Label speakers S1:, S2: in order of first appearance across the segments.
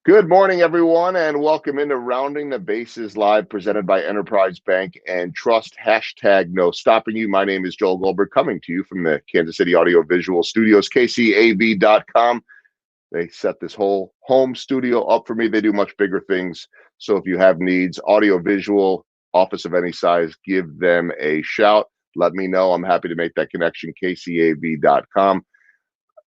S1: Good morning, everyone, and welcome into Rounding the Bases Live, presented by Enterprise Bank and Trust. Hashtag no stopping you. My name is Joel Goldberg, coming to you from the Kansas City Audio Visual Studios, kcav.com. They set this whole home studio up for me. They do much bigger things. So if you have needs, audio, visual, office of any size, give them a shout. Let me know. I'm happy to make that connection, kcav.com.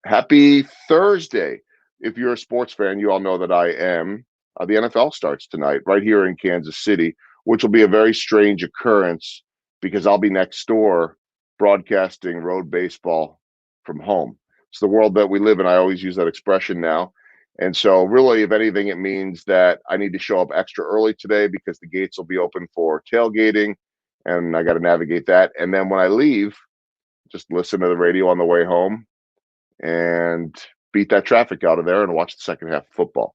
S1: Happy Thursday. If you're a sports fan, you all know that I am. The NFL starts tonight right here in Kansas City, which will be a very strange occurrence because I'll be next door broadcasting road baseball from home. It's the world that we live in. I always use that expression now. And so really, if anything, it means that I need to show up extra early today because the gates will be open for tailgating and I got to navigate that. And then when I leave, just listen to the radio on the way home and beat that traffic out of there and watch the second half of football.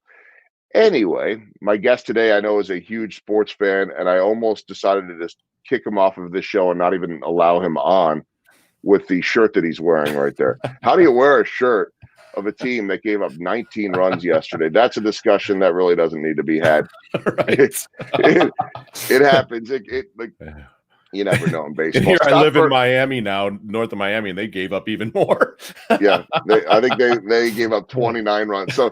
S1: Anyway, my guest today I know is a huge sports fan, and I almost decided to just kick him off of this show and not even allow him on with the shirt that he's wearing right there. How do you wear a shirt of a team that gave up 19 runs yesterday? That's a discussion that really doesn't need to be had.
S2: Right.
S1: It happens. You never know in baseball.
S2: And here I live in Miami now, north of Miami, and they gave up even more.
S1: Yeah, I think they gave up 29 runs. So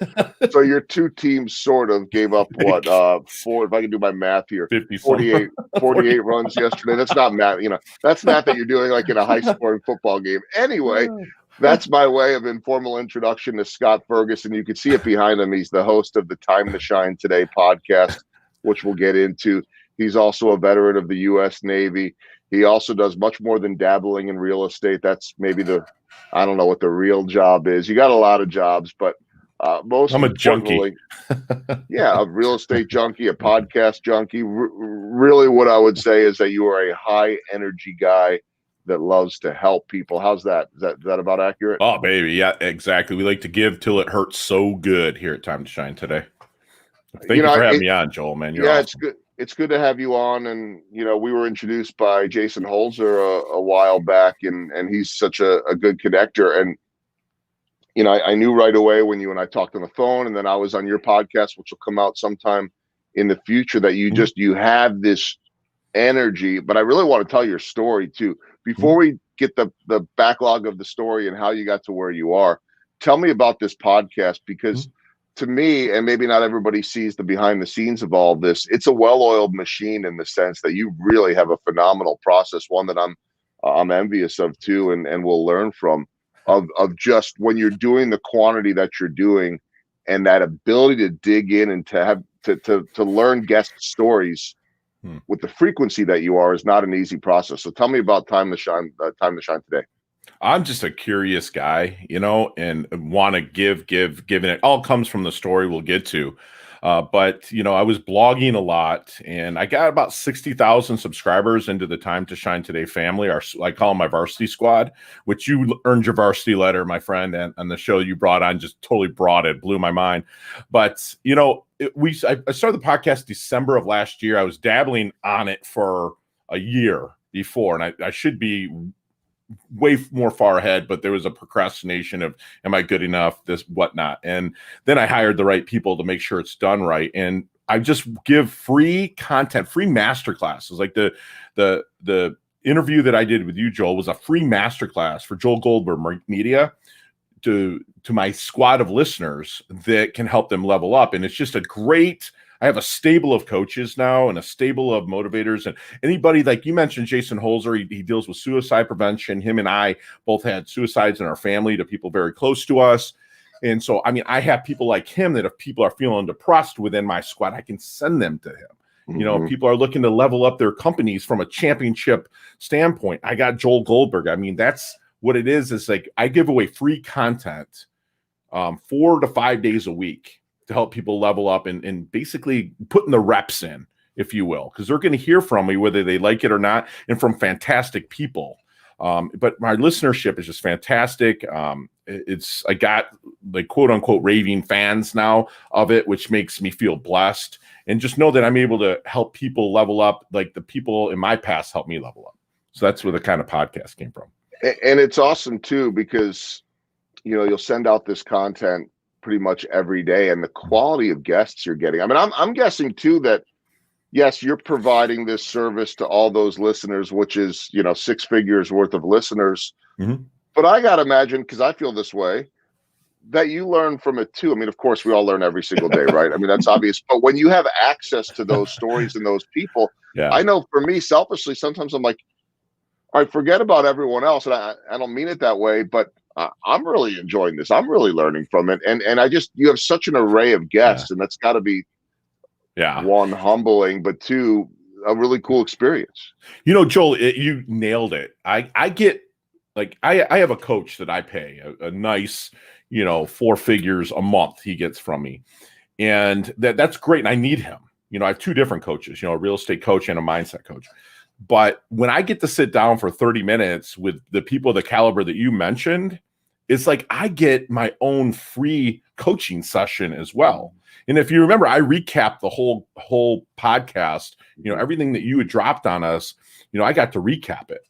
S1: your two teams sort of gave up what? Four. If I can do my math here, 48 runs yesterday. That's not math. That's math that you're doing like in a high-scoring football game. Anyway, that's my way of informal introduction to Scott Ferguson. You can see it behind him. He's the host of the Time to Shine Today podcast, which we'll get into. He's also a veteran of the U.S. Navy. He also does much more than dabbling in real estate. That's maybe I don't know what the real job is. You got a lot of jobs, but
S2: I'm a junkie.
S1: Yeah, a real estate junkie, a podcast junkie. Really what I would say is that you are a high energy guy that loves to help people. How's that? Is that about accurate?
S2: Oh, baby. Yeah, exactly. We like to give till it hurts so good here at Time to Shine Today. Thank you for having me on, Joel, man. You're awesome.
S1: It's good. It's good to have you on. And, we were introduced by Jason Holzer a while back, and he's such a good connector. And, I knew right away when you and I talked on the phone, and then I was on your podcast, which will come out sometime in the future, that you have this energy. But I really want to tell your story too. Before we get the backlog of the story and how you got to where you are, tell me about this podcast, because to me, and maybe not everybody sees the behind the scenes of all of this, it's a well-oiled machine in the sense that you really have a phenomenal process, one that I'm envious of too, and will learn from, of just when you're doing the quantity that you're doing, and that ability to dig in and to have to learn guest stories with the frequency that you are is not an easy process. So tell me about Time to Shine today.
S2: I'm just a curious guy, and want to give, and it all comes from the story we'll get to. But I was blogging a lot, and I got about 60,000 subscribers into the Time to Shine Today family. I call them my varsity squad, which you earned your varsity letter, my friend, and the show you brought on just totally blew my mind. But, I started the podcast December of last year. I was dabbling on it for a year before, and I should be way more far ahead, but there was a procrastination of, am I good enough, this, whatnot. And then I hired the right people to make sure it's done right. And I just give free content, free masterclasses. Like the interview that I did with you, Joel, was a free masterclass for Joel Goldberg Media to my squad of listeners that can help them level up. And it's just I have a stable of coaches now and a stable of motivators, and anybody, like you mentioned, Jason Holzer, he deals with suicide prevention. Him and I both had suicides in our family to people very close to us. And so, I have people like him that if people are feeling depressed within my squad, I can send them to him. If people are looking to level up their companies from a championship standpoint, I got Joel Goldberg. That's what it is like I give away free content 4 to 5 days a week to help people level up and basically putting the reps in, if you will, because they're going to hear from me whether they like it or not, and from fantastic people. But my listenership is just fantastic. I got like quote unquote raving fans now of it, which makes me feel blessed, and just know that I'm able to help people level up like the people in my past helped me level up. So that's where the kind of podcast came from.
S1: And it's awesome too, because you'll send out this content pretty much every day, and the quality of guests you're getting. I mean, I'm guessing too that yes, you're providing this service to all those listeners, which is, you know, 6 figures worth of listeners.
S2: Mm-hmm.
S1: But I got to imagine, because I feel this way, that you learn from it too. I mean, of course, we all learn every single day, right? I mean, that's obvious. But when you have access to those stories and those people,
S2: Yeah.
S1: I know for me, selfishly, sometimes I'm like, all right, forget about everyone else. And I don't mean it that way, but I'm really enjoying this. I'm really learning from it. And I just, you have such an array of guests, and that's got to be, one, humbling, but two, a really cool experience.
S2: You know, Joel, you nailed it. I get, like, I have a coach that I pay a nice, you know, 4 figures a month he gets from me. And that's great. And I need him. You know, I have 2 different coaches, you know, a real estate coach and a mindset coach. But when I get to sit down for 30 minutes with the people of the caliber that you mentioned, it's like I get my own free coaching session as well. And if you remember, I recapped the whole podcast, you know, everything that you had dropped on us, you know, I got to recap it.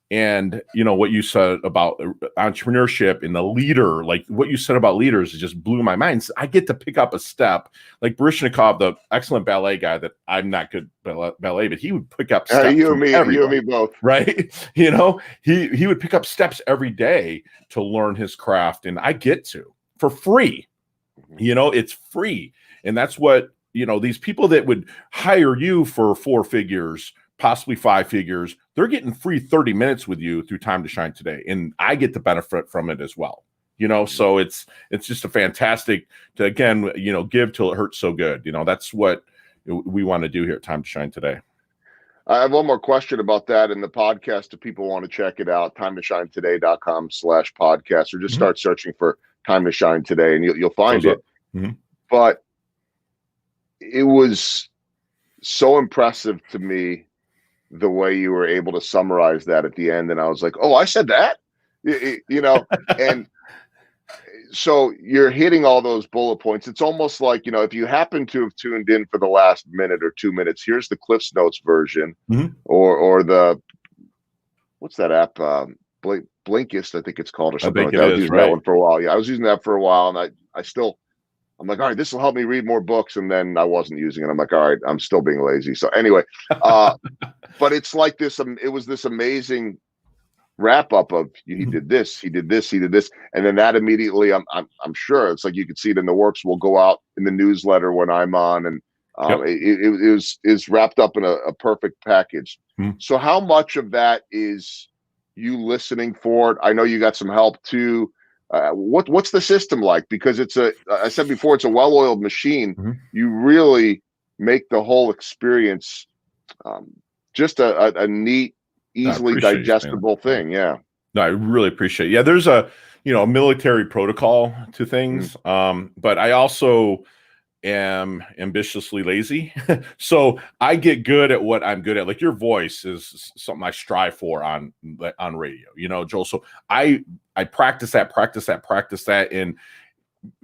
S2: And, you know, what you said about entrepreneurship and the leader, like what you said about leaders, it just blew my mind. So I get to pick up a step, like Barishnikov, the excellent ballet guy that I'm not good ballet, but he would pick up steps.
S1: You and me both.
S2: Right. You know, he would pick up steps every day to learn his craft. And I get to for free. You know, it's free. And that's what, you know, these people that would hire you for 4 figures, possibly 5 figures, they're getting free 30 minutes with you through Time to Shine Today. And I get the benefit from it as well. You know, so it's just a fantastic to, again, you know, give till it hurts so good. You know, that's what we want to do here at Time to Shine Today.
S1: I have one more question about that in the podcast. If people want to check it out, timetoshinetoday.com/podcast, or just start searching for Time to Shine Today and you'll find it. But it was so impressive to me the way you were able to summarize that at the end. And I was like, oh, I said that, you know, and so you're hitting all those bullet points. It's almost like, you know, if you happen to have tuned in for the last minute or 2 minutes, here's the Cliff's Notes version, or the, what's that app? Blinkist, I think it's called, or something like that. I was using that one for a while. Yeah, I was using that for a while, and I'm like, all right, this will help me read more books. And then I wasn't using it. I'm like, all right, I'm still being lazy. So anyway, but it's like this, it was this amazing wrap up of he did this, he did this, he did this. And then that immediately, I'm sure it's like, you could see it in the works, will go out in the newsletter when I'm on. And it was wrapped up in a perfect package. So how much of that is you listening for it? I know you got some help too. What's the system like? Because I said before, it's a well-oiled machine. You really make the whole experience just a neat, easily digestible thing. Yeah.
S2: No, I really appreciate it. Yeah, there's a military protocol to things. But I also am ambitiously lazy. So I get good at what I'm good at. Like your voice is something I strive for on radio, you know, Joel. So I practice that, and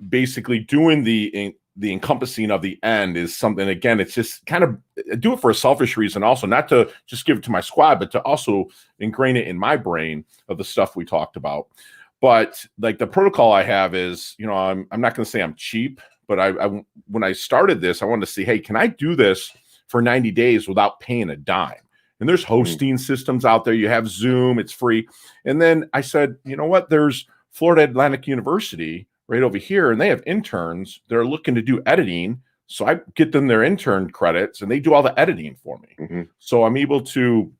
S2: basically doing the encompassing of the end is something, again, it's just kind of do it for a selfish reason also, not to just give it to my squad, but to also ingrain it in my brain of the stuff we talked about. But like the protocol I have is, you know, I'm not going to say I'm cheap, but I when I started this, I wanted to see, hey, can I do this for 90 days without paying a dime? And there's hosting systems out there. You have Zoom, it's free. And then I said, you know what? There's Florida Atlantic University right over here, and they have interns that are looking to do editing. So I get them their intern credits, and they do all the editing for me. So I'm able to,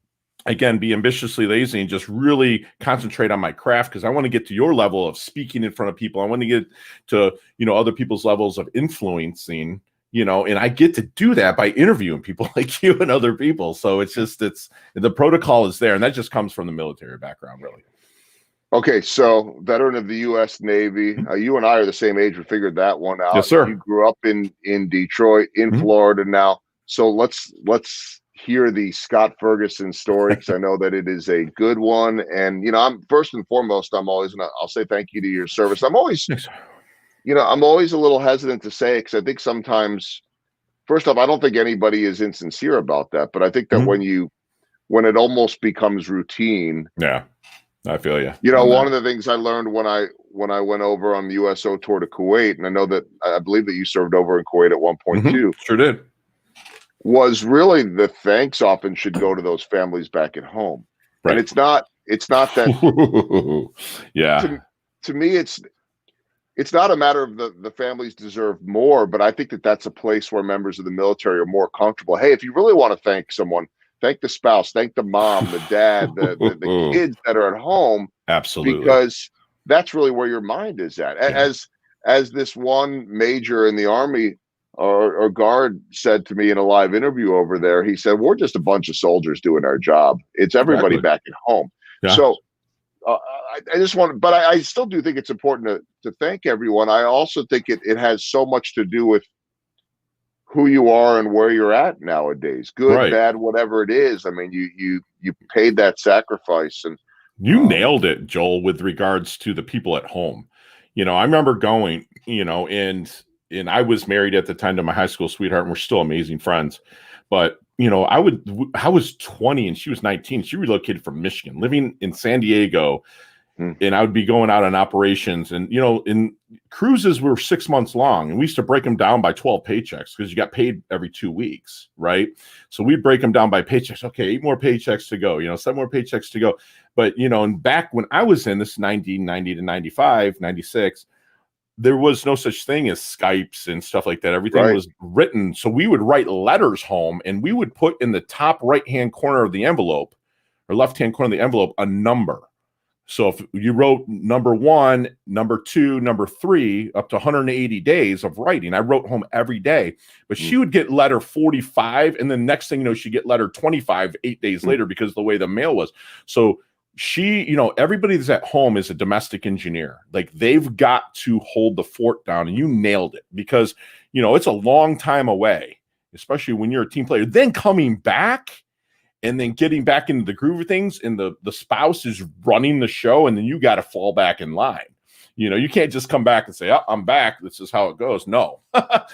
S2: again, be ambitiously lazy and just really concentrate on my craft, because I want to get to your level of speaking in front of people. I want to get to, you know, other people's levels of influencing, you know, and I get to do that by interviewing people like you and other people. So it's the protocol is there, and that just comes from the military background, really.
S1: Okay, so veteran of the U.S. Navy. You and I are the same age. We figured that one out.
S2: Yes, sir.
S1: You grew up in Detroit, in Florida now. So let's hear the Scott Ferguson story, because I know that it is a good one. And, you know, I'm first and foremost, I'll say thank you to your service. I'm always a little hesitant to say it, because I think sometimes, first off, I don't think anybody is insincere about that. But I think that when it almost becomes routine,
S2: I feel you.
S1: You know, one of the things I learned when I went over on the USO tour to Kuwait, and I know that I believe that you served over in Kuwait at one point too,
S2: Sure did.
S1: was really the thanks often should go to those families back at home.
S2: Right.
S1: And it's not that
S2: yeah.
S1: To me it's not a matter of the families deserve more, but I think that that's a place where members of the military are more comfortable. Hey, if you really want to thank someone, thank the spouse, thank the mom, the dad, the kids that are at home.
S2: Absolutely.
S1: Because that's really where your mind is at.
S2: Yeah.
S1: As this one major in the Army or guard said to me in a live interview over there, he said, we're just a bunch of soldiers doing our job. It's everybody back at home.
S2: Yeah.
S1: So I just want, but I still do think it's important to thank everyone. I also think it has so much to do with who you are and where you're at nowadays, good, bad, whatever it is. I mean, you paid that sacrifice, and
S2: you nailed it, Joel, with regards to the people at home. You know, I remember going, you know, and I was married at the time to my high school sweetheart, and we're still amazing friends. But, you know, I was 20 and she was 19. She relocated from Michigan, living in San Diego. And I would be going out on operations, and, you know, in cruises were 6 months long, and we used to break them down by 12 paychecks because you got paid every 2 weeks. Right. So we break them down by paychecks. Okay. 8 more paychecks to go, you know, 7 more paychecks to go. But, you know, and back when I was in this 1990 to 95, 96, there was no such thing as Skypes and stuff like that. Everything was written. So we would write letters home, and we would put in the top right-hand corner of the envelope or left-hand corner of the envelope a number. So if you wrote number 1, number 2, number 3, up to 180 days of writing, I wrote home every day. But she would get letter 45, and then next thing you know, she'd get letter 25 8 days later because of the way the mail was. So she, you know, everybody that's at home is a domestic engineer. Like, they've got to hold the fort down, and you nailed it because, you know, it's a long time away, especially when you're a team player. Then coming back and then getting back into the groove of things, and the spouse is running the show, and then you got to fall back in line. You know, you can't just come back and say, oh, I'm back, this is how it goes. No.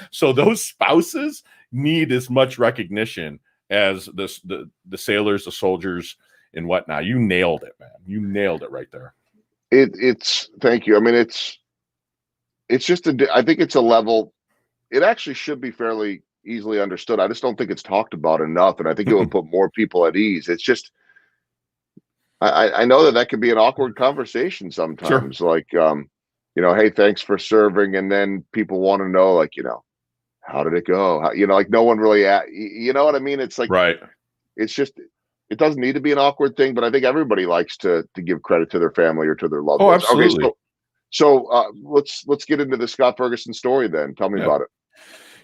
S2: So those spouses need as much recognition as the sailors, the soldiers, and whatnot. You nailed it, man. You nailed it right there.
S1: It's thank you. I mean, it's just I think it's a level. It actually should be fairly easily understood. I just don't think it's talked about enough, and I think it would put more people at ease. It's just, I know that can be an awkward conversation sometimes. Sure. Like, you know, hey, thanks for serving, and then people want to know, like, you know, how did it go? How, you know, like, no one really, you know what I mean? It's like, it's just, it doesn't need to be an awkward thing, but I think everybody likes to give credit to their family or to their loved ones.
S2: Absolutely.
S1: Okay, so let's get into the Scott Ferguson story then. Tell me about it.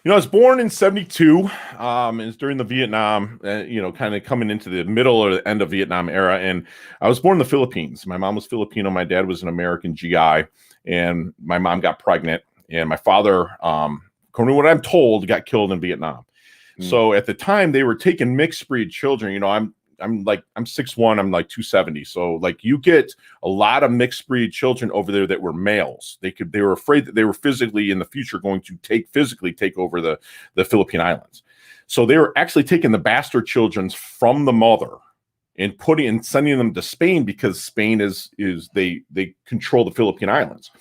S2: You know, I was born in 72. It's during the Vietnam, you know, kind of coming into the middle or the end of Vietnam era. And I was born in the Philippines. My mom was Filipino. My dad was an American GI. And my mom got pregnant. And my father, according to what I'm told, got killed in Vietnam. So at the time, they were taking mixed breed children. You know, I'm 6'1", I'm like 270. So like, you get a lot of mixed breed children over there that were males. They were afraid that they were physically in the future going to physically take over the Philippine Islands. So they were actually taking the bastard children from the mother and sending them to Spain, because Spain is they control the Philippine Islands.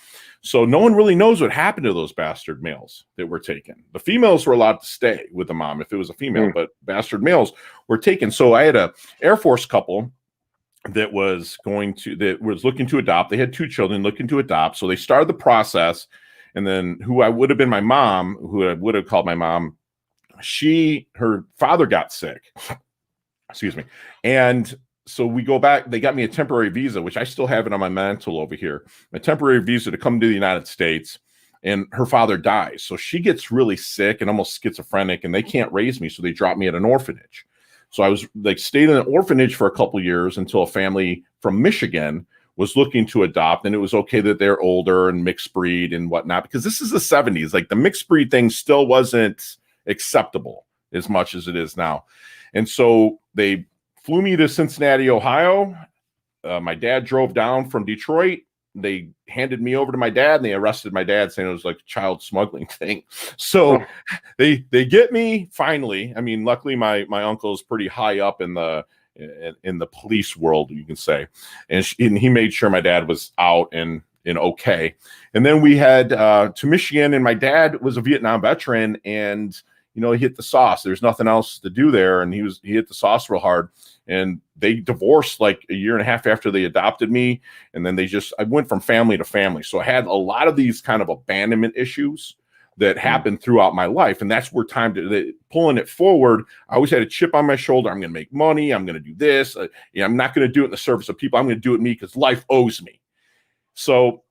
S2: So no one really knows what happened to those bastard males that were taken. The females were allowed to stay with the mom if it was a female, but bastard males were taken. So I had a Air Force couple that was looking to adopt. They had 2 children looking to adopt. So they started the process. And then who I would have been my mom, who I would have called my mom, her father got sick. Excuse me. And so we go back, they got me a temporary visa, which I still have it on my mantle over here, a temporary visa to come to the United States, and her father dies. So she gets really sick and almost schizophrenic, and they can't raise me. So they drop me at an orphanage. So I was like, stayed in an orphanage for a couple of years until a family from Michigan was looking to adopt. And it was okay that they're older and mixed breed and whatnot, because this is the 70s. Like, the mixed breed thing still wasn't acceptable as much as it is now. And so they flew me to Cincinnati, Ohio. My dad drove down from Detroit. They handed me over to my dad, and they arrested my dad, saying it was like a child smuggling thing. So they get me finally. I mean, luckily my uncle is pretty high up in the in the police world, you can say. And he made sure my dad was out and okay. And then we had to Michigan, and my dad was a Vietnam veteran, and he hit the sauce. There's nothing else to do there, and he hit the sauce real hard. And they divorced like a year and a half after they adopted me, and then I went from family to family. So I had a lot of these kind of abandonment issues that happened throughout my life, and that's where pulling it forward. I always had a chip on my shoulder. I'm going to make money. I'm going to do this. I'm not going to do it in the service of people. I'm going to do it me because life owes me. So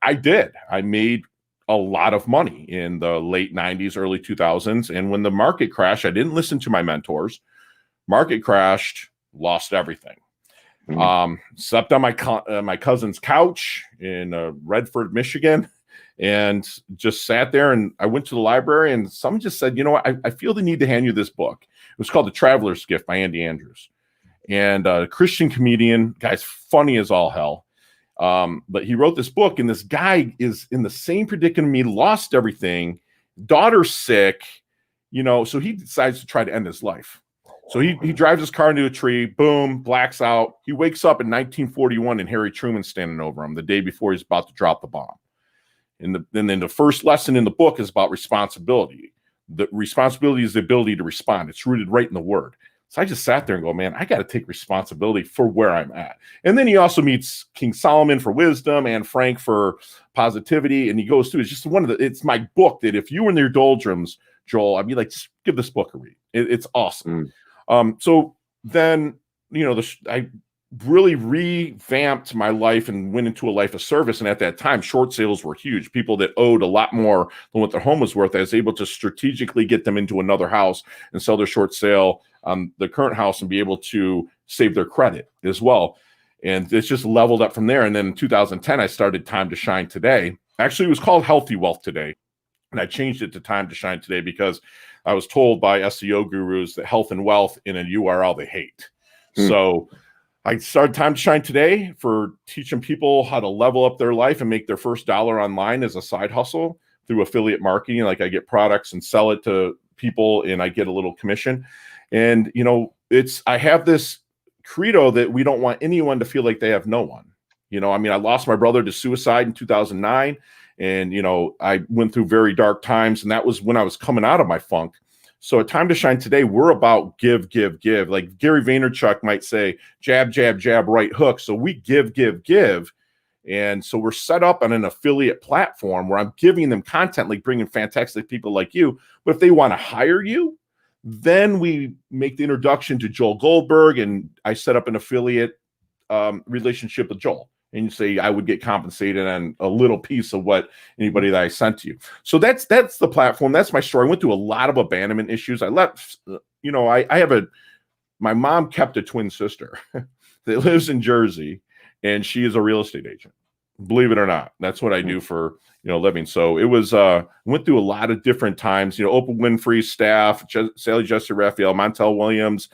S2: I did. I made a lot of money in the late 90s, early 2000s. And when the market crashed, I didn't listen to my mentors. Market crashed, lost everything. Slept on my cousin's couch in Redford, Michigan, and just sat there. And I went to the library, and someone just said, I feel the need to hand you this book. It was called The Traveler's Gift by Andy Andrews. And a Christian comedian, guy's funny as all hell. But he wrote this book, and this guy is in the same predicament me, lost everything, daughter's sick, so he decides to try to end his life. So he drives his car into a tree, boom, blacks out. He wakes up in 1941 and Harry Truman's standing over him the day before he's about to drop the bomb. And then the first lesson in the book is about responsibility. The responsibility is the ability to respond. It's rooted right in the word. So I just sat there and go, man, I got to take responsibility for where I'm at. And then he also meets King Solomon for wisdom and Frank for positivity. And he goes through, it's my book that if you were in your doldrums, Joel, I'd be like, just give this book a read. It's awesome. So then, I really revamped my life and went into a life of service. And at that time, short sales were huge. People that owed a lot more than what their home was worth, I was able to strategically get them into another house and sell their short sale on the current house and be able to save their credit as well. And it's just leveled up from there. And then in 2010, I started Time to Shine Today. Actually, it was called Healthy Wealth Today. And I changed it to Time to Shine Today because I was told by SEO gurus that health and wealth in a URL they hate. So I started Time to Shine Today for teaching people how to level up their life and make their first dollar online as a side hustle through affiliate marketing. Like I get products and sell it to people and I get a little commission. And, I have this credo that we don't want anyone to feel like they have no one. I lost my brother to suicide in 2009. And, I went through very dark times, and that was when I was coming out of my funk. So at Time to Shine Today, we're about give. Like Gary Vaynerchuk might say, jab, jab, jab, right hook. So we give. And so we're set up on an affiliate platform where I'm giving them content, like bringing fantastic people like you. But if they want to hire you, then we make the introduction to Joel Goldberg, and I set up an affiliate relationship with Joel. And you say I would get compensated on a little piece of what anybody that I sent to you. So that's the platform. That's my story. I went through a lot of abandonment issues. I left, my mom kept a twin sister that lives in Jersey, and she is a real estate agent. Believe it or not, that's what I do for living. So it was went through a lot of different times. Oprah Winfrey's staff, Sally Jesse Raphael, Montel Williams,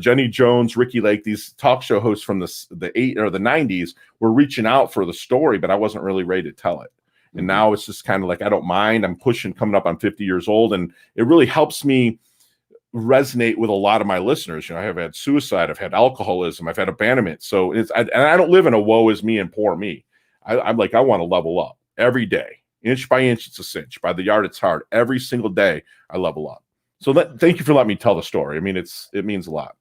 S2: Jenny Jones, Ricky Lake. These talk show hosts from the 80s or the 90s were reaching out for the story, but I wasn't really ready to tell it. And now it's just kind of like I don't mind. I'm pushing, coming up on 50 years old, and it really helps me resonate with a lot of my listeners. I have had suicide, I've had alcoholism, I've had abandonment. So and I don't live in a woe is me and poor me. I'm like, I want to level up every day, inch by inch. It's a cinch. By the yard, it's hard. Every single day, I level up. So thank you for letting me tell the story. I mean, it means a lot.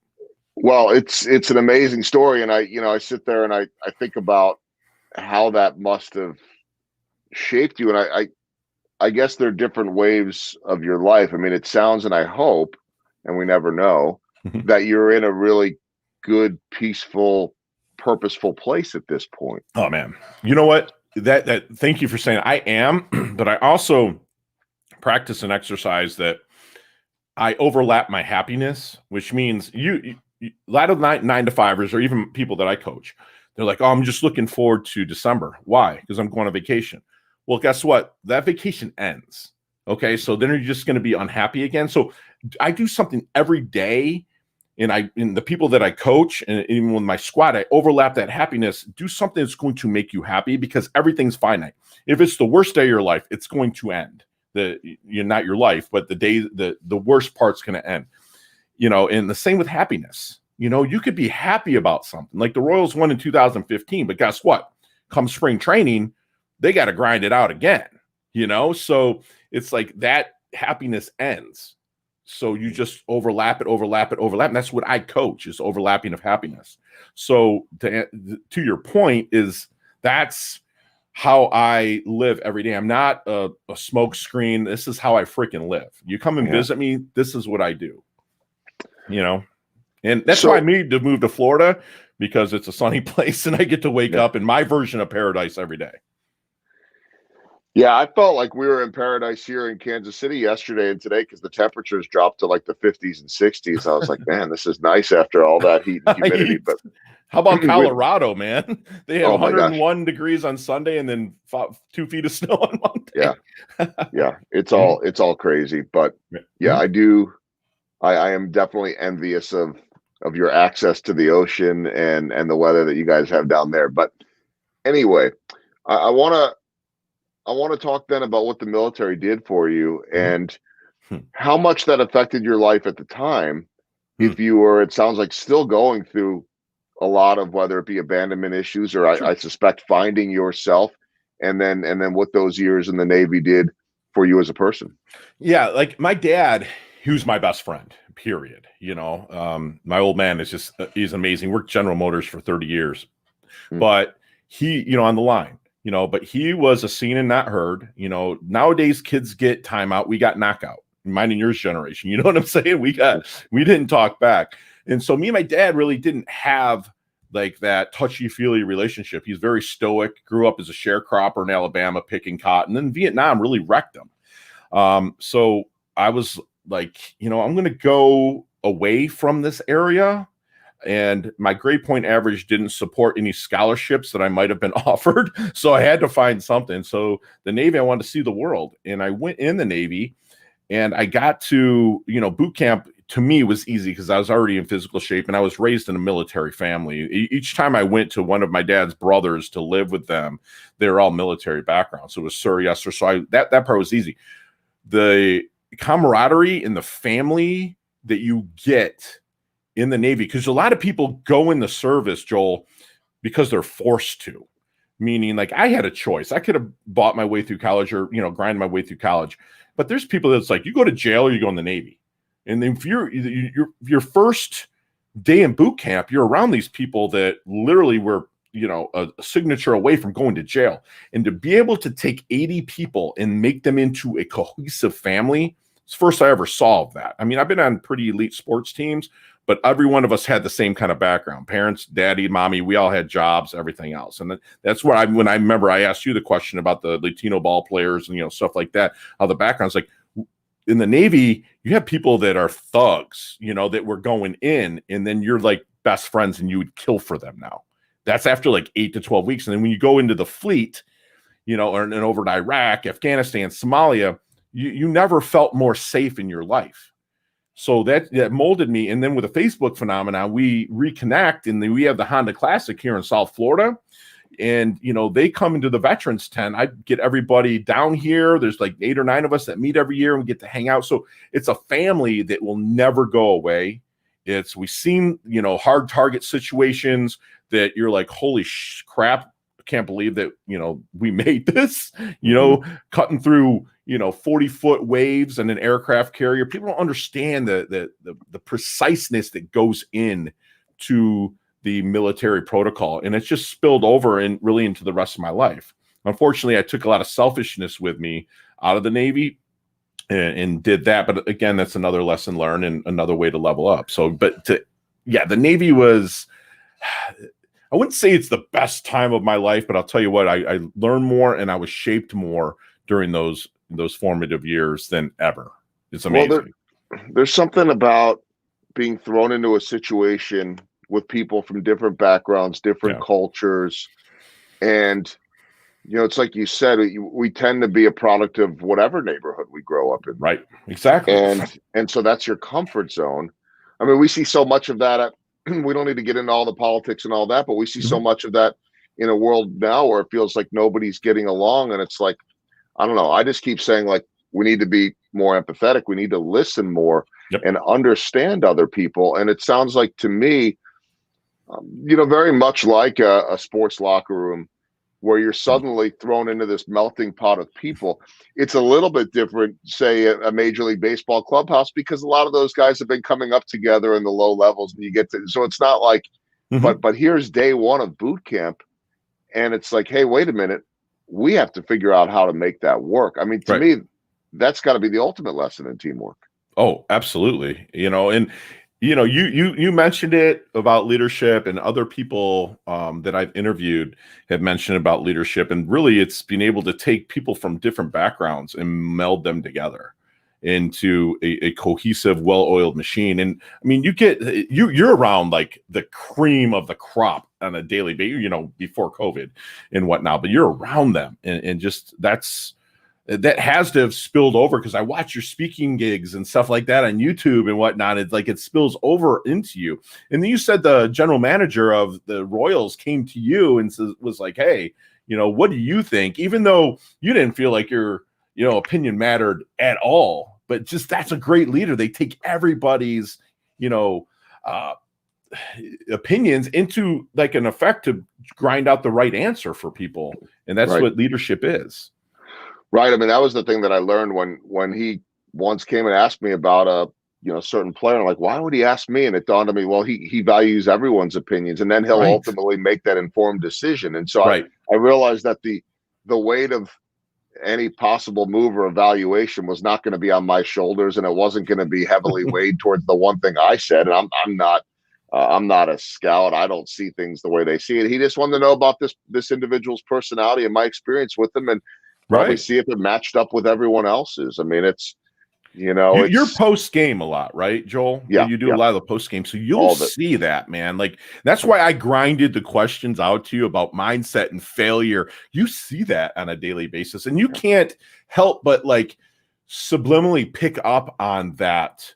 S1: Well, it's an amazing story, and I sit there and I think about how that must have shaped you, and I guess there are different waves of your life. I mean, it sounds, and I hope, and we never know, that you're in a really good, peaceful, purposeful place at this point.
S2: Oh man, you know what? That thank you for saying I am, but I also practice an exercise that I overlap my happiness, which means you a lot of 9-to-5ers or even people that I coach, they're like, oh, I'm just looking forward to December. Why? Because I'm going on vacation. Well, guess what? That vacation ends. Okay, so then you're just going to be unhappy again. So I do something every day. And the people that I coach, and even with my squad, I overlap that happiness. Do something that's going to make you happy, because everything's finite. If it's the worst day of your life, it's going to end. Not your life, but the day, the worst part's going to end. And the same with happiness. you could be happy about something. Like the Royals won in 2015, but guess what? Come spring training, they got to grind it out again, So it's like that happiness ends. So you just overlap it. And that's what I coach, is overlapping of happiness. So to your point, is that's how I live every day. I'm not a smoke screen. This is how I freaking live. You come and visit me, this is what I do. And that's why I need to move to Florida, because it's a sunny place and I get to wake up in my version of paradise every day.
S1: Yeah, I felt like we were in paradise here in Kansas City yesterday and today, because the temperatures dropped to like the 50s and 60s. I was like, man, this is nice after all that heat and humidity. But
S2: how about Colorado, man? They have 101
S1: gosh.
S2: degrees on Sunday and then 2 feet of snow on Monday.
S1: Yeah, it's all crazy. But yeah, I am definitely envious of your access to the ocean and the weather that you guys have down there. But anyway, I want to talk then about what the military did for you and how much that affected your life at the time. If you were, it sounds like, still going through a lot of, whether it be abandonment issues or I suspect finding yourself, and then what those years in the Navy did for you as a person.
S2: Yeah, like my dad, he was my best friend, period. My old man is he's amazing. Worked General Motors for 30 years, but he, on the line, but he was a seen and not heard. Nowadays kids get timeout. We got knockout. Mine and yours generation. You know what I'm saying? We didn't talk back. And so me and my dad really didn't have like that touchy-feely relationship. He's very stoic, grew up as a sharecropper in Alabama picking cotton, and then Vietnam really wrecked him. So I was like, I'm going to go away from this area. And my grade point average didn't support any scholarships that I might have been offered. So I had to find something. So the Navy, I wanted to see the world. And I went in the Navy, and I got to, boot camp to me was easy because I was already in physical shape and I was raised in a military family. Each time I went to one of my dad's brothers to live with them, they were all military backgrounds. So it was sir, yes, sir. So that part was easy. The camaraderie and the family that you get in the Navy, because a lot of people go in the service, Joel, because they're forced to. Meaning, like, I had a choice. I could have bought my way through college or, grind my way through college. But there's people that's like, you go to jail or you go in the Navy. And then if your first day in boot camp, you're around these people that literally were, a signature away from going to jail. And to be able to take 80 people and make them into a cohesive family, it's the first I ever saw of that. I mean, I've been on pretty elite sports teams, but every one of us had the same kind of background. Parents, daddy, mommy, we all had jobs, everything else. And that's where when I remember I asked you the question about the Latino ball players and, stuff like that, how the background's like, in the Navy, you have people that are thugs, that were going in, and then you're like best friends and you would kill for them now. That's after like 8 to 12 weeks. And then when you go into the fleet, or and over to Iraq, Afghanistan, Somalia, you never felt more safe in your life. So that molded me. And then with the Facebook phenomenon, we reconnect, and then we have the Honda Classic here in South Florida. And, they come into the veterans tent. I get everybody down here. There's like 8 or 9 of us that meet every year and we get to hang out. So it's a family that will never go away. We've seen, hard target situations that you're like, holy crap, I can't believe that, we made this, cutting through, 40-foot waves and an aircraft carrier. People don't understand the preciseness that goes in to the military protocol, and it's just spilled over and really into the rest of my life. Unfortunately, I took a lot of selfishness with me out of the Navy and did that. But again, that's another lesson learned and another way to level up. So, the Navy was, I wouldn't say it's the best time of my life, but I'll tell you what, I learned more and I was shaped more during those formative years than ever. It's amazing.
S1: Well, there's something about being thrown into a situation with people from different backgrounds, different cultures. And, it's like you said, we tend to be a product of whatever neighborhood we grow up in.
S2: Right. Exactly.
S1: And so that's your comfort zone. I mean, we see so much of that. We don't need to get into all the politics and all that, but we see so much of that in a world now where it feels like nobody's getting along. And it's like, I don't know. I just keep saying, like, we need to be more empathetic. We need to listen more.
S2: Yep.
S1: and understand other people. And it sounds like to me, very much like a sports locker room where you're suddenly thrown into this melting pot of people. It's a little bit different, say, a Major League Baseball clubhouse, because a lot of those guys have been coming up together in the low levels, and you get to, so it's not like,
S2: Mm-hmm.
S1: but here's day one of boot camp, and it's like, hey, wait a minute, we have to figure out how to make that work. I mean, to
S2: Right.
S1: me, that's got to be the ultimate lesson in teamwork.
S2: Oh, absolutely. And you mentioned it about leadership, and other people that I've interviewed have mentioned about leadership, and really it's being able to take people from different backgrounds and meld them together into a cohesive, well-oiled machine. And I mean, you're around like the cream of the crop on a daily basis, before COVID and whatnot, but you're around them, and just that has to have spilled over, because I watch your speaking gigs and stuff like that on YouTube and whatnot. It's like it spills over into you. And then you said the general manager of the Royals came to you and was like, hey, what do you think? Even though you didn't feel like your, opinion mattered at all, but just that's a great leader. They take everybody's, opinions into like an effect to grind out the right answer for people. And that's
S1: Right.
S2: what leadership is.
S1: Right. I mean, that was the thing that I learned when he once came and asked me about a certain player. I'm like, why would he ask me? And it dawned on me, well, he values everyone's opinions, and then he'll
S2: Right.
S1: ultimately make that informed decision. And so
S2: Right.
S1: I realized that the weight of any possible move or evaluation was not going to be on my shoulders, and it wasn't going to be heavily weighed towards the one thing I said. And I'm not a scout. I don't see things the way they see it. He just wanted to know about this individual's personality and my experience with them, and probably
S2: Right.
S1: see if it matched up with everyone else's. I mean,
S2: You're post game a lot, right, Joel?
S1: Yeah,
S2: You do
S1: yeah.
S2: a lot of the post game, so you'll see that, man. Like that's why I grinded the questions out to you about mindset and failure. You see that on a daily basis, and you can't help but like subliminally pick up on that.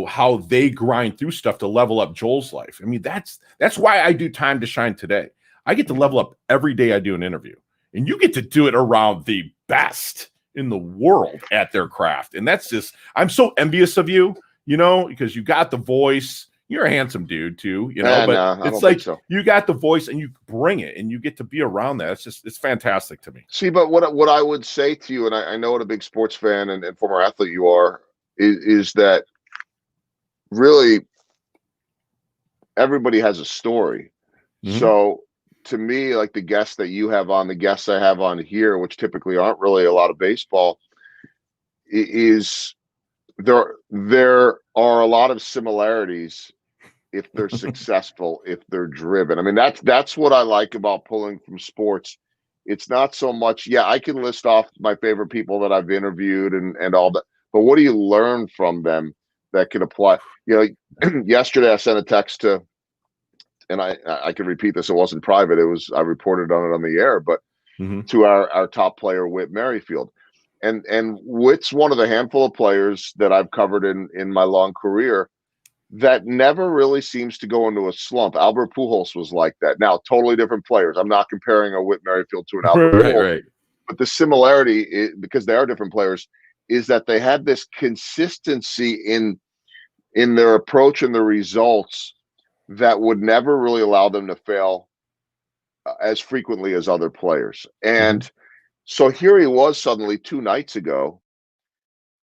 S2: How they grind through stuff to level up Joel's life. I mean, that's why I do Time to Shine today. I get to level up every day I do an interview, and you get to do it around the best in the world at their craft. And that's just, I'm so envious of you, because you got the voice. You're a handsome dude too, but
S1: no,
S2: it's like you got the voice and you bring it and you get to be around that. It's fantastic to me.
S1: See, but what I would say to you, and I know what a big sports fan and former athlete you are, is that really everybody has a story.
S2: Mm-hmm.
S1: So to me, like the guests that you have on, the guests I have on here, which typically aren't really a lot of baseball, is there are a lot of similarities if they're successful, if they're driven. I mean, that's what I like about pulling from sports. It's not so much, yeah, I can list off my favorite people that I've interviewed and all that, but what do you learn from them that can apply? Yesterday I sent a text to, and I can repeat this, it wasn't private, I reported on it on the air, but to our top player, Whit Merrifield. And Whit's one of the handful of players that I've covered in my long career that never really seems to go into a slump. Albert Pujols was like that. Now, totally different players. I'm not comparing a Whit Merrifield to an Albert Pujols.
S2: Right.
S1: But the similarity, because they are different players, is that they had this consistency in their approach and the results that would never really allow them to fail as frequently as other players. And so here he was suddenly 2 nights ago,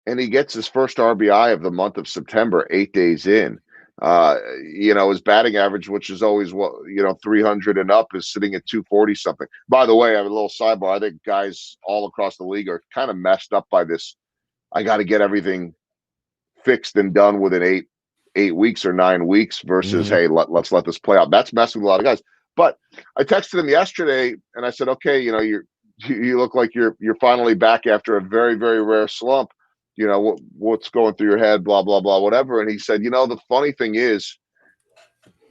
S1: and he gets his first RBI of the month of September, 8 days in. His batting average, which is always 300 and up, is sitting at 240 something. By the way, I have a little sidebar. I think guys all across the league are kind of messed up by this. I got to get everything fixed and done within 8 weeks or 9 weeks versus, hey, let's let this play out. That's messing with a lot of guys. But I texted him yesterday and I said, okay, you look like you're finally back after a very, very rare slump. What's going through your head, blah, blah, blah, whatever. And he said, the funny thing is,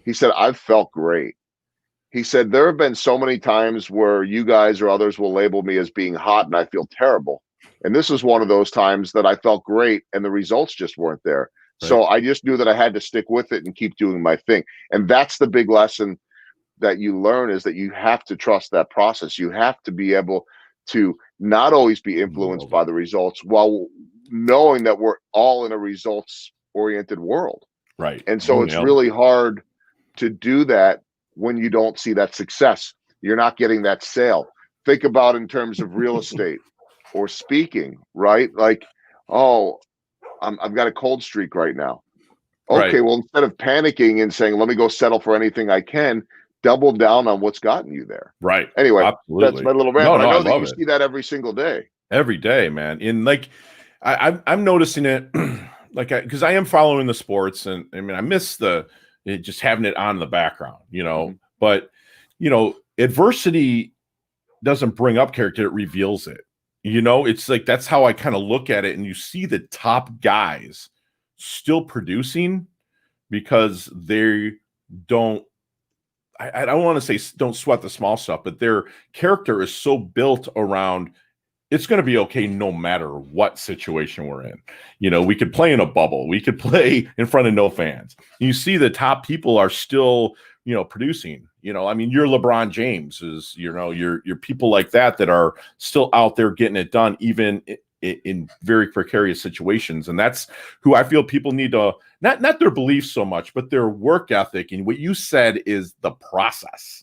S1: he said, I've felt great. He said, there have been so many times where you guys or others will label me as being hot and I feel terrible. And this is one of those times that I felt great and the results just weren't there. Right. So I just knew that I had to stick with it and keep doing my thing. And that's the big lesson that you learn, is that you have to trust that process. You have to be able to not always be influenced by the results, while knowing that we're all in a results oriented world.
S2: Right.
S1: And so it's really hard to do that when you don't see that success. You're not getting that sale. Think about in terms of real estate or speaking, right? Like, oh, I've got a cold streak right now. Okay,
S2: Right.
S1: well, instead of panicking and saying, let me go settle for anything I can, double down on what's gotten you there.
S2: Right.
S1: Anyway, that's
S2: Absolutely.
S1: my little rant,
S2: No,
S1: but I
S2: no, I
S1: know that
S2: love
S1: you
S2: it.
S1: see that every single day.
S2: Every day, man. And like, I'm noticing it, like, because I am following the sports, and I mean, I miss just having it on in the background,
S1: Mm-hmm.
S2: But adversity doesn't bring up character; it reveals it. It's like that's how I kind of look at it, and you see the top guys still producing because they don't. I don't want to say don't sweat the small stuff, but their character is so built around it's going to be okay no matter what situation we're in. We could play in a bubble. We could play in front of no fans. You see the top people are still, producing. I mean, your LeBron James is, your people like that are still out there getting it done, even in very precarious situations. And that's who I feel people need to, not their beliefs so much, but their work ethic. And what you said is the process.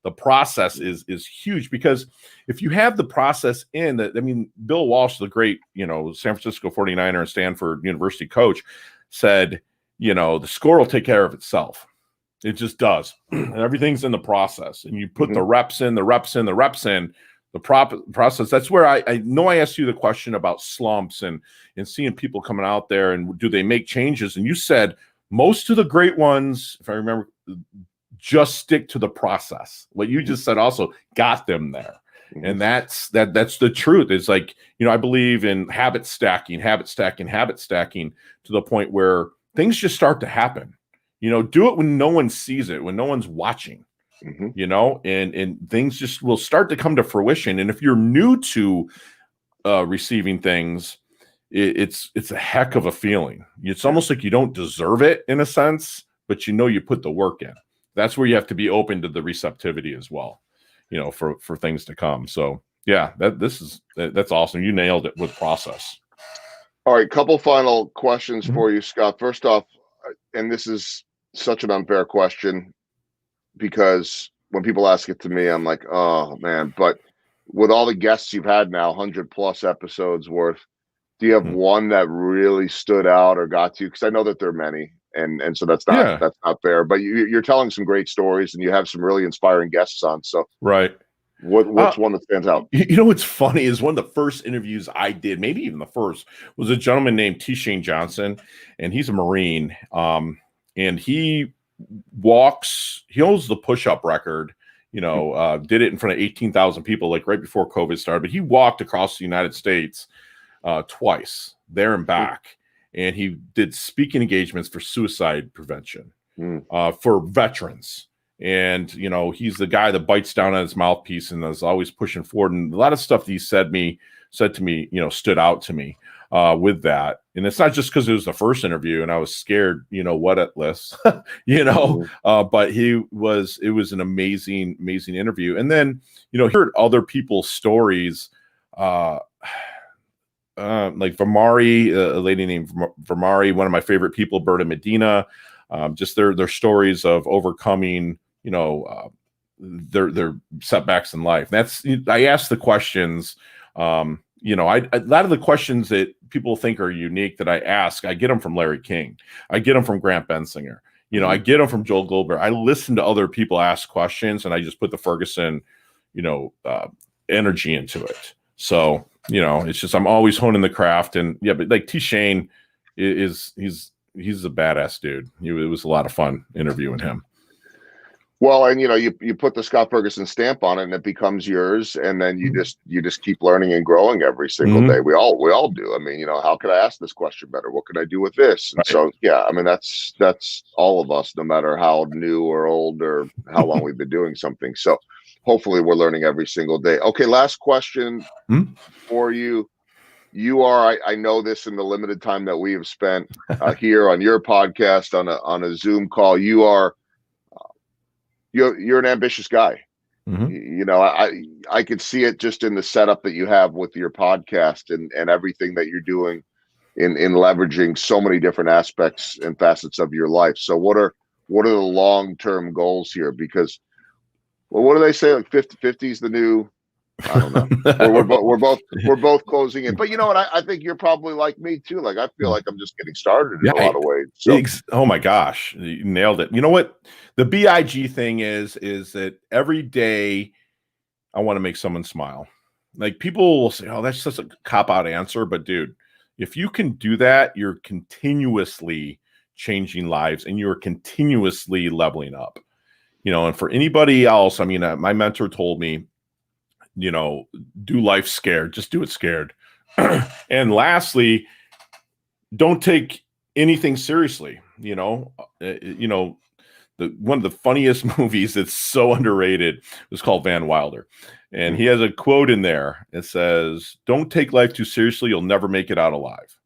S2: The process is huge, because if you have the process Bill Walsh, the great, San Francisco 49er and Stanford University coach, said, the score will take care of itself. It just does. Everything's in the process. And you put the reps in, the process. That's where I know I asked you the question about slumps and seeing people coming out there and do they make changes? And you said most of the great ones, if I remember, just stick to the process. What you just said also got them there. And that's the truth. It's like, I believe in habit stacking to the point where things just start to happen. Do it when no one sees it, when no one's watching, and things just will start to come to fruition. And if you're new to receiving things, it's a heck of a feeling. It's almost like you don't deserve it in a sense, but you put the work in. That's where you have to be open to the receptivity as well, for things to come. So yeah, that's awesome. You nailed it with process.
S1: All right, couple final questions for you, Scott. First off, and this is such an unfair question because when people ask it to me, I'm like, oh man, but with all the guests you've had now, 100+ episodes worth, do you have one that really stood out or got to you? Because I know that there are many. And so that's not fair. But you're telling some great stories, and you have some really inspiring guests on. So
S2: right,
S1: what's one that stands out?
S2: What's funny is one of the first interviews I did, maybe even the first, was a gentleman named T. Shane Johnson, and he's a Marine. And he owns the push-up record. Did it in front of 18,000 people, like right before COVID started. But he walked across the United States twice, there and back. And he did speaking engagements for suicide prevention for veterans. And, he's the guy that bites down on his mouthpiece and is always pushing forward. And a lot of stuff that he said to me, stood out to me with that. And it's not just because it was the first interview and I was scared, what at list, but it was an amazing, amazing interview. And then, heard other people's stories, like Vermari, a lady named Vermari, one of my favorite people, Berta Medina, just their stories of overcoming, their setbacks in life. I ask the questions, a lot of the questions that people think are unique that I ask, I get them from Larry King. I get them from Grant Bensinger. I get them from Joel Goldberg. I listen to other people ask questions and I just put the Ferguson, energy into it. So, it's just, I'm always honing the craft. And yeah, but like T. Shane he's a badass dude. It was a lot of fun interviewing him.
S1: Well, and you put the Scott Ferguson stamp on it and it becomes yours. And then you just keep learning and growing every single day. We all do. I mean, how can I ask this question better? What can I do with this? And so, yeah, I mean, that's all of us, no matter how new or old or how long we've been doing something. So hopefully we're learning every single day. Okay. Last question for you. You are, I know this in the limited time that we have spent here on your podcast on a Zoom call, you're an ambitious guy. I could see it just in the setup that you have with your podcast and everything that you're doing in leveraging so many different aspects and facets of your life. So what are the long-term goals here? Because, well, what do they say? Like 50 is the new, I don't know. We're both closing in. But you know what? I think you're probably like me too. Like I feel like I'm just getting started in a lot of ways. So
S2: oh my gosh, you nailed it. You know what? The BIG thing is that every day I want to make someone smile. Like people will say, "Oh, that's such a cop-out answer," but dude, if you can do that, you're continuously changing lives and you're continuously leveling up. And for anybody else, I mean, my mentor told me, do life scared, just do it scared. And lastly, don't take anything seriously. One of the funniest movies that's so underrated was called Van Wilder. And he has a quote in there. It says, "Don't take life too seriously. You'll never make it out alive."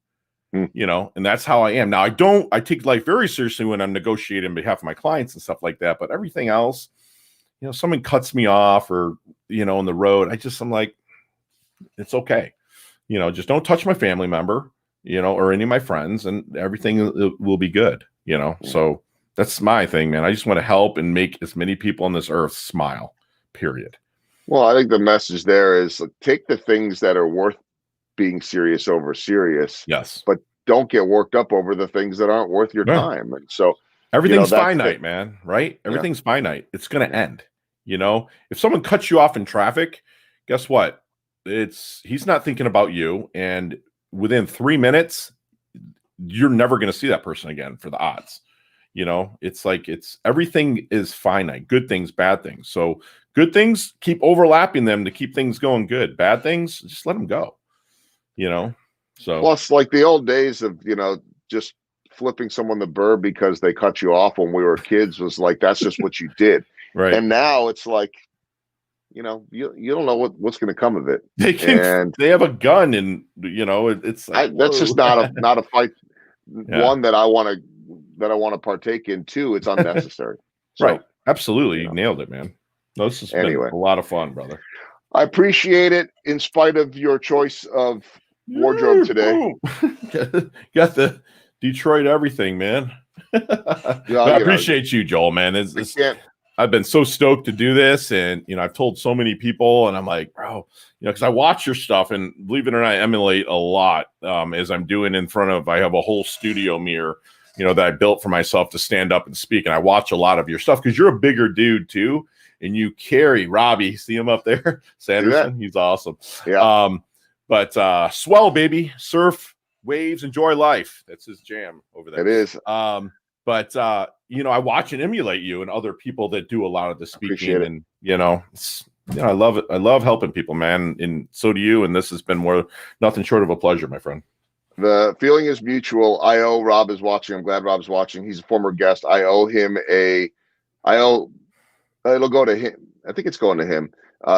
S2: And that's how I am. Now, I take life very seriously when I'm negotiating on behalf of my clients and stuff like that. But everything else, someone cuts me off or, on the road, I'm like, it's okay. Just don't touch my family member, or any of my friends, and everything will be good, So that's my thing, man. I just want to help and make as many people on this earth smile, period.
S1: Well, I think the message there is take the things that are worth being serious over serious.
S2: Yes.
S1: But don't get worked up over the things that aren't worth your time. And so
S2: everything's finite, man, right? Everything's finite. It's going to end. If someone cuts you off in traffic, guess what? He's not thinking about you. And within 3 minutes, you're never going to see that person again for the odds. It's everything is finite, good things, bad things. So good things, keep overlapping them to keep things going good. Bad things, just let them go, So
S1: plus, like the old days of, just flipping someone the bird because they cut you off when we were kids was like, that's just what you did.
S2: Right.
S1: And now it's like, you don't know what's going to come of it.
S2: They have a gun and, it's like,
S1: that's just not a fight. One that I want to partake in. Two, it's unnecessary.
S2: So, right. Absolutely. You nailed it, man. This has been a lot of fun, brother.
S1: I appreciate it in spite of your choice of wardrobe today.
S2: Got the Detroit everything, man. I appreciate you, Joel, man. I've been so stoked to do this, and I've told so many people, and I'm like, bro, because I watch your stuff, and believe it or not, I emulate a lot as I'm doing in front of. I have a whole studio mirror, that I built for myself to stand up and speak, and I watch a lot of your stuff because you're a bigger dude too, and you carry Robbie. See him up there, Sanderson. He's awesome.
S1: Yeah.
S2: But swell, baby, surf, waves, enjoy life. That's his jam over there.
S1: It is.
S2: But I watch and emulate you and other people that do a lot of the speaking, and I love it. I love helping people, man, and so do you. And this has been nothing short of a pleasure, my friend.
S1: The feeling is mutual. Rob is watching. I'm glad Rob's watching. He's a former guest. It'll go to him. I think it's going to him.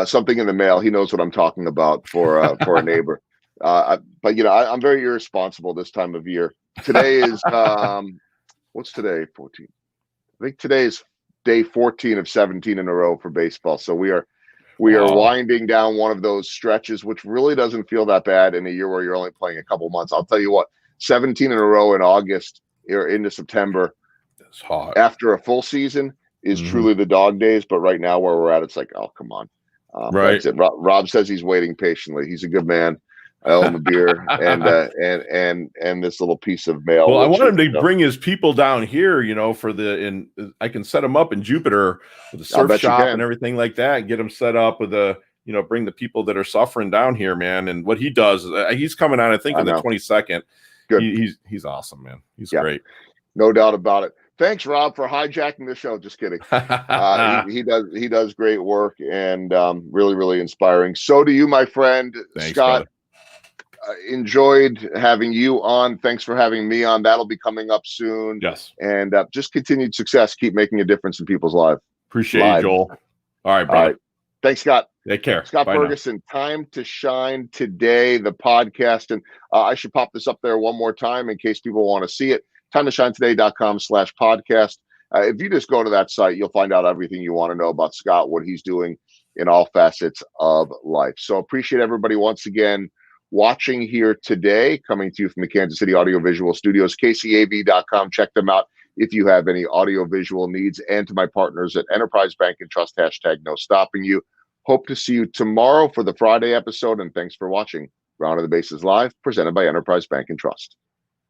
S1: Something in the mail. He knows what I'm talking about for a neighbor. But I'm very irresponsible this time of year. Today is what's today? 14. I think today is day 14 of 17 in a row for baseball. So we are winding down one of those stretches, which really doesn't feel that bad in a year where you're only playing a couple months. I'll tell you what, 17 in a row in August or into September,
S2: it's hot.
S1: After a full season is truly the dog days. But right now where we're at, it's like, oh, come on.
S2: Right.
S1: That's it. Rob says he's waiting patiently. He's a good man. I owe him a beer and this little piece of mail.
S2: Well, I want him to bring his people down here, I can set him up in Jupiter with a surf shop and everything like that, and get him set up with bring the people that are suffering down here, man. And what he does, he's coming on, I think, on the 22nd.
S1: Good.
S2: He's awesome, man. He's great.
S1: No doubt about it. Thanks, Rob, for hijacking the show. Just kidding. He does great work and really, really inspiring. So do you, my friend.
S2: Thanks,
S1: Scott.
S2: Brother.
S1: Enjoyed having you on. Thanks for having me on. That'll be coming up soon.
S2: Yes.
S1: And just continued success. Keep making a difference in people's lives.
S2: Appreciate you, Joel. All right, brother.
S1: All right. Thanks, Scott.
S2: Take care.
S1: Scott
S2: Bye
S1: Ferguson, now. Time to Shine Today, the podcast. And I should pop this up there one more time in case people want to see it. TimeToShineToday.com/podcast. If you just go to that site, you'll find out everything you want to know about Scott, what he's doing in all facets of life. So appreciate everybody once again watching here today, coming to you from the Kansas City Audiovisual Studios, kcav.com. Check them out if you have any audiovisual needs, and to my partners at Enterprise Bank and Trust, hashtag no stopping you. Hope to see you tomorrow for the Friday episode, and thanks for watching Round of the Bases Live, presented by Enterprise Bank and Trust.